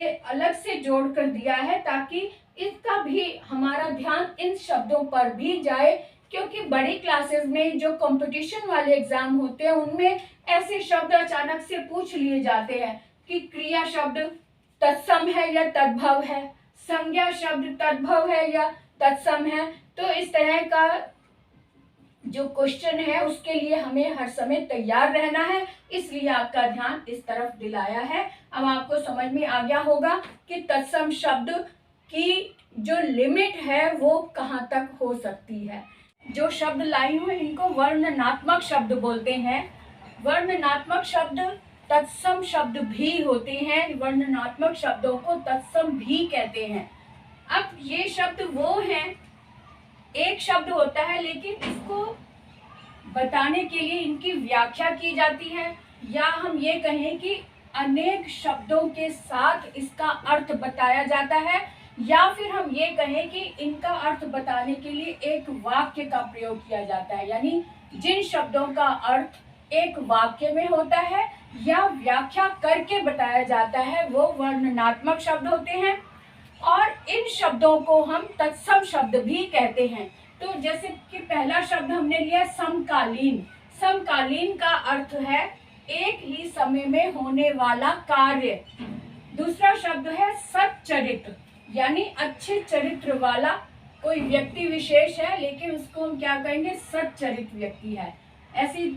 अलग से जोड़ कर दिया है ताकि इसका भी हमारा ध्यान इन शब्दों पर भी जाए, क्योंकि बड़ी क्लासेस में जो कंपटीशन वाले एग्जाम होते हैं उनमें ऐसे शब्द अचानक से पूछ लिए जाते हैं कि क्रिया शब्द तत्सम है या तद्भव है, संज्ञा शब्द तद्भव है या तत्सम है। तो इस तरह का जो क्वेश्चन है उसके लिए हमें हर समय तैयार रहना है, इसलिए आपका ध्यान इस तरफ दिलाया है। अब आपको समझ में आ गया होगा कि तत्सम शब्द की जो लिमिट है वो कहाँ तक हो सकती है। जो शब्द लाई हुए इनको वर्णनात्मक शब्द बोलते हैं। वर्णनात्मक शब्द तत्सम शब्द भी होते हैं, वर्णनात्मक शब्दों को तत्सम भी कहते हैं। अब ये शब्द वो हैं, एक शब्द होता है लेकिन इसको बताने के लिए इनकी व्याख्या की जाती है, या हम ये कहें कि अनेक शब्दों के साथ इसका अर्थ बताया जाता है, या फिर हम ये कहें कि इनका अर्थ बताने के लिए एक वाक्य का प्रयोग किया जाता है। यानी जिन शब्दों का अर्थ एक वाक्य में होता है या व्याख्या करके बताया जाता है वो वर्णनात्मक शब्द होते हैं, और इन शब्दों को हम तत्सम शब्द भी कहते हैं। तो जैसे कि पहला शब्द हमने लिया समकालीन। समकालीन का अर्थ है एक ही समय में होने वाला कार्य। दूसरा शब्द है सच्चरित्र, यानी अच्छे चरित्र वाला कोई व्यक्ति विशेष है, लेकिन उसको हम क्या कहेंगे, सच्चरित व्यक्ति है। ऐसी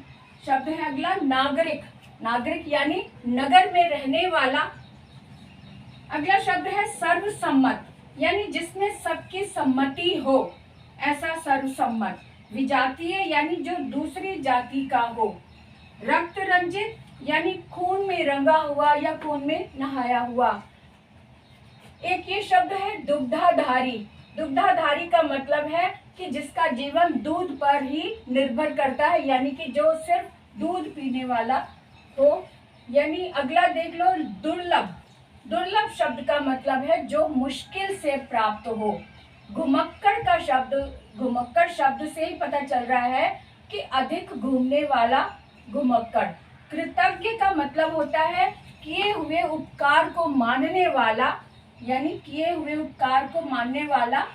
शब्द है अगला नागरिक। नागरिक यानी नगर में रहने वाला। अगला शब्द है सर्वसम्मत, यानी जिसमें सबकी सम्मति हो, ऐसा सर्वसम्मत। विजातीय यानी जो दूसरी जाति का हो। रक्त रंजित यानी खून में रंगा हुआ या खून में नहाया हुआ। एक ये शब्द है दुग्धाधारी। दुग्धाधारी का मतलब है कि जिसका जीवन दूध पर ही निर्भर करता है, यानी कि जो सिर्फ दूध पीने वाला हो। यानी अगला देख लो दुर्लभ। दुर्लभ शब्द का मतलब है जो मुश्किल से प्राप्त हो। घुमक्कड़ का शब्द, घुमक्कड़ शब्द से ही पता चल रहा है कि अधिक घूमने वाला घुमक्कड़। कृतज्ञ का मतलब होता है किए हुए उपकार को मानने वाला, यानी किए हुए उपकार को मानने वाला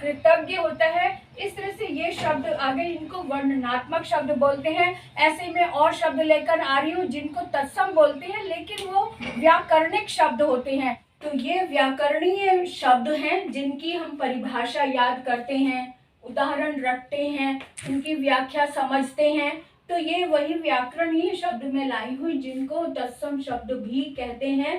कृतज्ञ होता है। इस तरह से ये शब्द आगे इनको वर्णनात्मक शब्द बोलते हैं। ऐसे में और शब्द लेकर आ रही हूँ जिनको तत्सम बोलते हैं, लेकिन वो व्याकरणिक शब्द होते हैं। तो ये व्याकरणीय शब्द हैं जिनकी हम परिभाषा याद करते हैं, उदाहरण रखते हैं, उनकी व्याख्या समझते हैं। तो ये वही व्याकरणीय शब्द में लाई हुई जिनको तत्सम शब्द भी कहते हैं।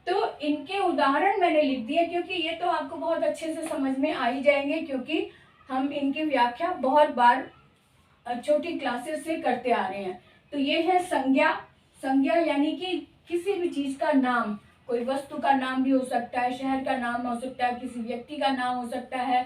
तो इनके उदाहरण मैंने लिख दिए क्योंकि ये तो आपको बहुत अच्छे से समझ में आ ही जाएंगे, क्योंकि हम इनकी व्याख्या बहुत बार छोटी क्लासेस से करते आ रहे हैं। तो ये है संज्ञा। संज्ञा यानी कि किसी भी चीज का नाम, कोई वस्तु का नाम भी हो सकता है, शहर का नाम हो सकता है, किसी व्यक्ति का नाम हो सकता है।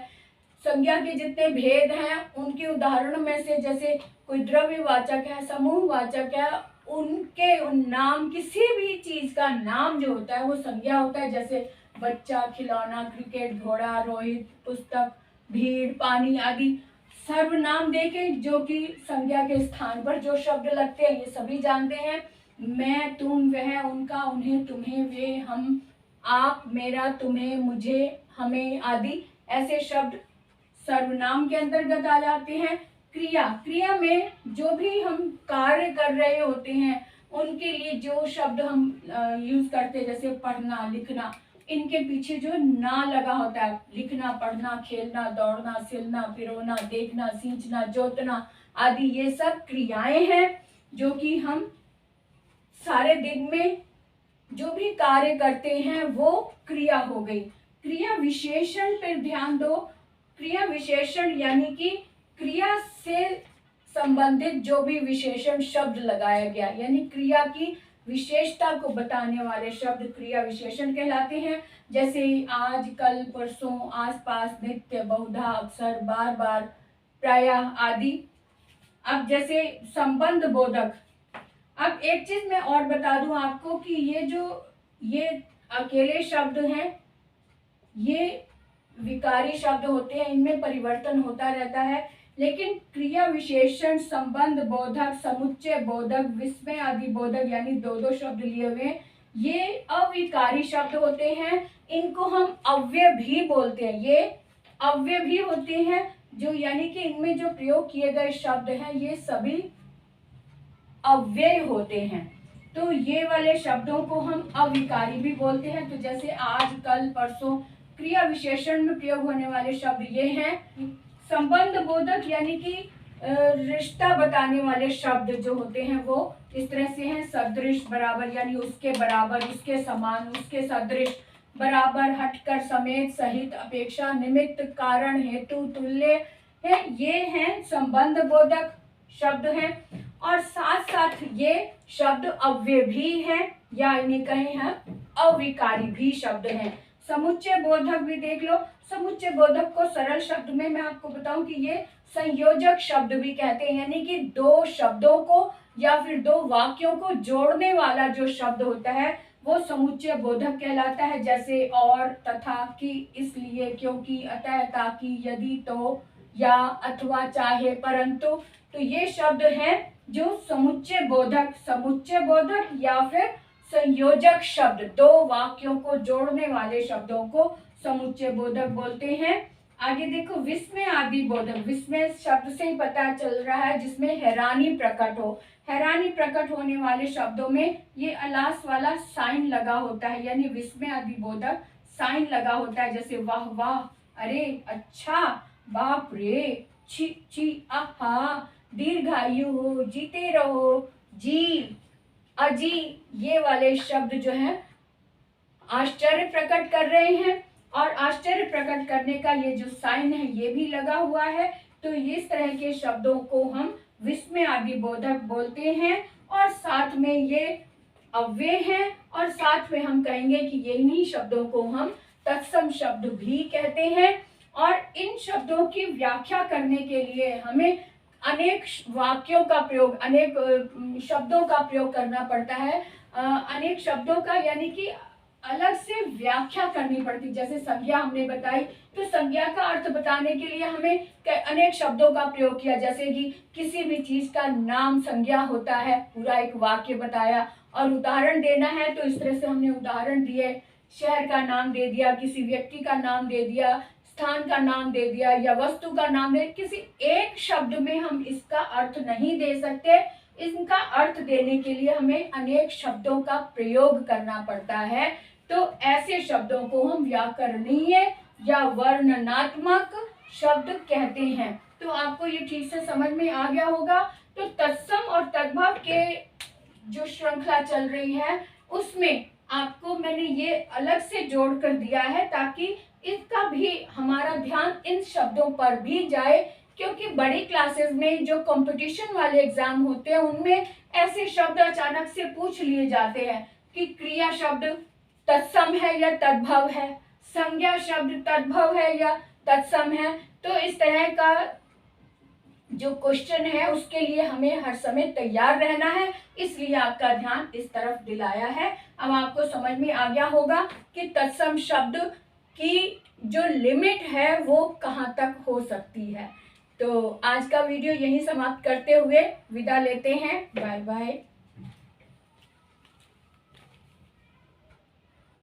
संज्ञा के जितने भेद हैं उनके उदाहरणों में से जैसे कोई द्रव्यवाचक है, समूहवाचक है, उनके उन नाम, किसी भी चीज का नाम जो होता है वो संज्ञा होता है। जैसे बच्चा, खिलौना, क्रिकेट, घोड़ा, रोहित, पुस्तक, भीड़, पानी आदि सर्वनाम देके जो कि संज्ञा के स्थान पर जो शब्द लगते हैं ये सभी जानते हैं। मैं, तुम, वह, उनका, उन्हें, तुम्हें, वे, हम, आप, मेरा, तुम्हें, मुझे, हमें आदि ऐसे शब्द सर्वनाम के अंतर्गत आ जाते हैं। क्रिया, क्रिया में जो भी हम कार्य कर रहे होते हैं उनके लिए जो शब्द हम यूज करते हैं, जैसे पढ़ना, लिखना, इनके पीछे जो ना लगा होता है, लिखना, पढ़ना, खेलना, दौड़ना, सिलना, पिरोना, देखना, सींचना, जोतना आदि, ये सब क्रियाएं हैं जो कि हम सारे दिन में जो भी कार्य करते हैं वो क्रिया हो गई। क्रिया विशेषण पर ध्यान दो। क्रिया विशेषण यानी कि क्रिया से संबंधित जो भी विशेषण शब्द लगाया गया, यानी क्रिया की विशेषता को बताने वाले शब्द क्रिया विशेषण कहलाते हैं। जैसे आज, कल, परसों, आसपास, नित्य, बहुधा, अक्सर, बार बार, प्रायः आदि। अब जैसे संबंध बोधक। अब एक चीज मैं और बता दूं आपको कि ये अकेले शब्द हैं, ये विकारी शब्द होते हैं, इनमें परिवर्तन होता रहता है। लेकिन क्रिया विशेषण, संबंध बोधक, समुच्चय बोधक, विस्मय आदि बोधक, यानी दो दो शब्द लिए हुए, ये अविकारी शब्द होते हैं, इनको हम अव्यय भी बोलते हैं। ये अव्यय भी होते हैं, जो यानी कि इनमें जो प्रयोग किए गए शब्द हैं ये सभी अव्यय होते हैं। तो ये वाले शब्दों को हम अविकारी भी बोलते हैं। तो जैसे आज, कल, परसों, क्रिया विशेषण में प्रयोग होने वाले शब्द ये हैं। संबंध बोधक यानी कि रिश्ता बताने वाले शब्द जो होते हैं वो इस तरह से हैं। सदृश, बराबर, यानी उसके बराबर, उसके समान, उसके सदृश, बराबर, हटकर, समेत, सहित, अपेक्षा, निमित्त, कारण, हेतु, तुल्य है। ये हैं संबंध बोधक शब्द हैं। और साथ साथ ये शब्द अव्यय भी हैं, या इन्हें कहें हम अविकारी भी शब्द हैं। समुच्चय बोधक भी देख लो। समुच्चय बोधक को सरल शब्द में मैं आपको बताऊं कि ये संयोजक शब्द भी कहते हैं, यानी कि दो शब्दों को या फिर दो वाक्यों को जोड़ने वाला जो शब्द होता है वो समुच्चय बोधक कहलाता है। जैसे और, तथा, कि, इसलिए, क्योंकि, अतः, ताकि, यदि, तो, या, अथवा, चाहे, परंतु। तो ये शब्द हैं जो समुच्चय बोधक या फिर संयोजक शब्द, दो वाक्यों को जोड़ने वाले शब्दों को समुच्चय बोधक बोलते हैं। आगे देखो, विस्मय आदि बोधक। विस्मय शब्द से ही पता चल रहा है जिसमें हैरानी प्रकट हो। हैरानी प्रकट होने वाले शब्दों में ये अलास वाला साइन लगा होता है, यानी विस्मय आदि बोधक साइन लगा होता है। जैसे वाह वाह, अरे अच्छा, बाप रे, छी छी, आहा, दीर्घायु हो, जीते रहो, जी, अजी, ये वाले शब्द जो हैं आश्चर्य प्रकट कर रहे हैं। और आश्चर्य प्रकट करने का ये जो साइन है ये भी लगा हुआ है। तो इस तरह के शब्दों को हम विस्मय आदि बोधक बोलते हैं। और साथ में ये अव्यय हैं, और साथ में हम कहेंगे कि इन्हीं शब्दों को हम तत्सम शब्द भी कहते हैं। और इन शब्दों की व्याख्या करने के लिए हमें अनेक वाक्यों का प्रयोग, अनेक शब्दों का प्रयोग करना पड़ता है। अनेक शब्दों का यानी कि अलग से व्याख्या करनी पड़ती। जैसे संज्ञा हमने बताई, तो संज्ञा का अर्थ बताने के लिए हमें अनेक शब्दों का प्रयोग किया। जैसे कि किसी भी चीज का नाम संज्ञा होता है, पूरा एक वाक्य बताया। और उदाहरण देना है तो इस तरह से हमने उदाहरण दिए, शहर का नाम दे दिया, किसी व्यक्ति का नाम दे दिया, स्थान का नाम दे दिया, या वस्तु का नाम दे। किसी एक शब्द में हम इसका अर्थ नहीं दे सकते। इनका अर्थ देने के लिए हमें अनेक शब्दों का प्रयोग करना पड़ता है। तो ऐसे शब्दों को हम व्याकरणीय या वर्णनात्मक शब्द कहते हैं। तो आपको ये ठीक से समझ में आ गया होगा। तो तत्सम और तद्भव के जो श्रृंखला चल रही है उसमें आपको मैंने ये अलग से जोड़ कर दिया है ताकि इसका भी हमारा ध्यान इन शब्दों पर भी जाए, क्योंकि बड़ी क्लासेस में जो कंपटीशन वाले एग्जाम होते हैं उनमें ऐसे शब्द अचानक से पूछ लिए जाते हैं कि क्रिया शब्द तत्सम है या तद्भव है, संज्ञा शब्द तद्भव है या तत्सम है। तो इस तरह का जो क्वेश्चन है उसके लिए हमें हर समय तैयार रहना है, इसलिए आपका ध्यान इस तरफ दिलाया है। अब आपको समझ में आ गया होगा कि तत्सम शब्द की जो लिमिट है वो कहाँ तक हो सकती है। तो आज का वीडियो यहीं समाप्त करते हुए विदा लेते हैं। Bye bye.